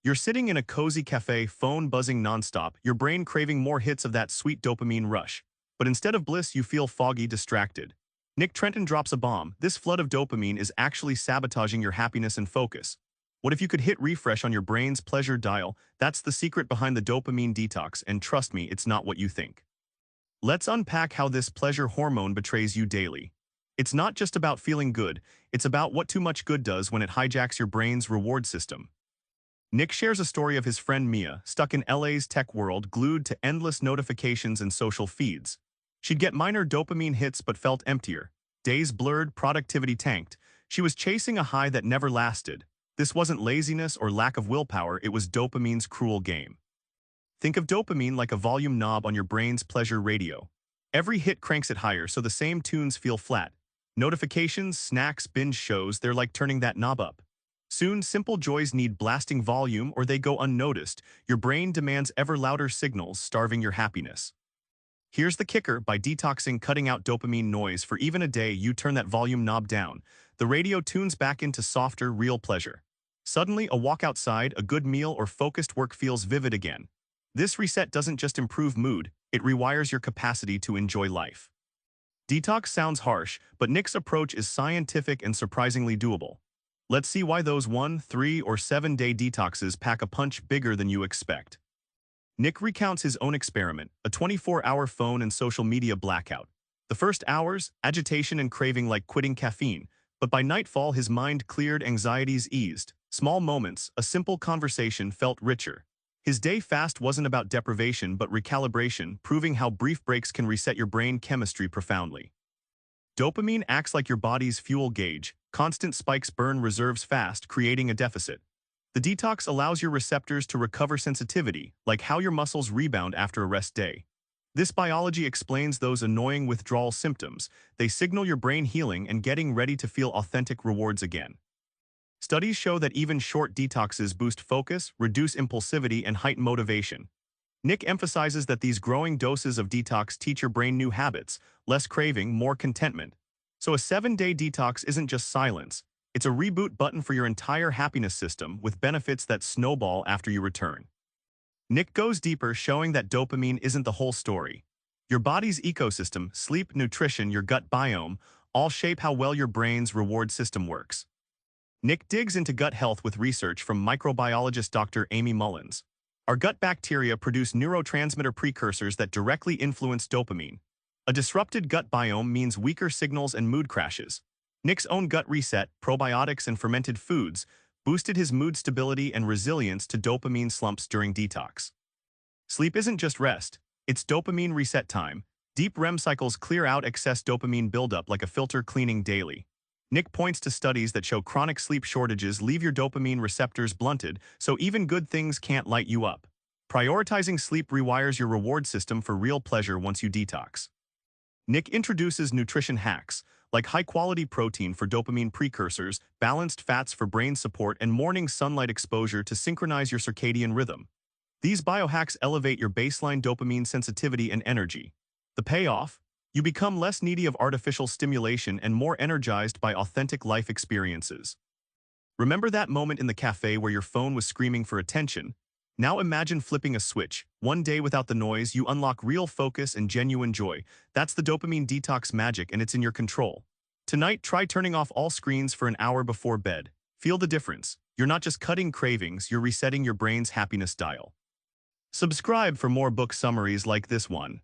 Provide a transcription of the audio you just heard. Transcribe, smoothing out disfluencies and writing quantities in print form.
You're sitting in a cozy cafe, phone buzzing nonstop, your brain craving more hits of that sweet dopamine rush. But instead of bliss, you feel foggy, distracted. Nick Trenton drops a bomb. This flood of dopamine is actually sabotaging your happiness and focus. What if you could hit refresh on your brain's pleasure dial? That's the secret behind the dopamine detox, and trust me, it's not what you think. Let's unpack how this pleasure hormone betrays you daily. It's not just about feeling good, it's about what too much good does when it hijacks your brain's reward system. Nick shares a story of his friend Mia, stuck in LA's tech world, glued to endless notifications and social feeds. She'd get minor dopamine hits but felt emptier. Days blurred, productivity tanked. She was chasing a high that never lasted. This wasn't laziness or lack of willpower, it was dopamine's cruel game. Think of dopamine like a volume knob on your brain's pleasure radio. Every hit cranks it higher so the same tunes feel flat. Notifications, snacks, binge shows, they're like turning that knob up. Soon, simple joys need blasting volume or they go unnoticed. Your brain demands ever louder signals, starving your happiness. Here's the kicker: by detoxing, cutting out dopamine noise for even a day, you turn that volume knob down. The radio tunes back into softer, real pleasure. Suddenly, a walk outside, a good meal, or focused work feels vivid again. This reset doesn't just improve mood, it rewires your capacity to enjoy life. Detox sounds harsh, but Nick's approach is scientific and surprisingly doable. Let's see why those 1, 3, or 7-day detoxes pack a punch bigger than you expect. Nick recounts his own experiment, a 24-hour phone and social media blackout. The first hours, agitation and craving like quitting caffeine, but by nightfall his mind cleared, anxieties eased. Small moments, a simple conversation felt richer. His day fast wasn't about deprivation but recalibration, proving how brief breaks can reset your brain chemistry profoundly. Dopamine acts like your body's fuel gauge. Constant spikes burn reserves fast, creating a deficit. The detox allows your receptors to recover sensitivity, like how your muscles rebound after a rest day. This biology explains those annoying withdrawal symptoms. They signal your brain healing and getting ready to feel authentic rewards again. Studies show that even short detoxes boost focus, reduce impulsivity, and heighten motivation. Nick emphasizes that these growing doses of detox teach your brain new habits, less craving, more contentment. So a 7-day detox isn't just silence, it's a reboot button for your entire happiness system with benefits that snowball after you return. Nick goes deeper, showing that dopamine isn't the whole story. Your body's ecosystem, sleep, nutrition, your gut biome, all shape how well your brain's reward system works. Nick digs into gut health with research from microbiologist Dr. Amy Mullins. Our gut bacteria produce neurotransmitter precursors that directly influence dopamine. A disrupted gut biome means weaker signals and mood crashes. Nick's own gut reset, probiotics and fermented foods, boosted his mood stability and resilience to dopamine slumps during detox. Sleep isn't just rest, it's dopamine reset time. Deep REM cycles clear out excess dopamine buildup like a filter cleaning daily. Nick points to studies that show chronic sleep shortages leave your dopamine receptors blunted, so even good things can't light you up. Prioritizing sleep rewires your reward system for real pleasure once you detox. Nick introduces nutrition hacks, like high-quality protein for dopamine precursors, balanced fats for brain support, and morning sunlight exposure to synchronize your circadian rhythm. These biohacks elevate your baseline dopamine sensitivity and energy. The payoff? You become less needy of artificial stimulation and more energized by authentic life experiences. Remember that moment in the cafe where your phone was screaming for attention? Now imagine flipping a switch. One day without the noise, you unlock real focus and genuine joy. That's the dopamine detox magic, and it's in your control. Tonight, try turning off all screens for an hour before bed. Feel the difference. You're not just cutting cravings, you're resetting your brain's happiness dial. Subscribe for more book summaries like this one.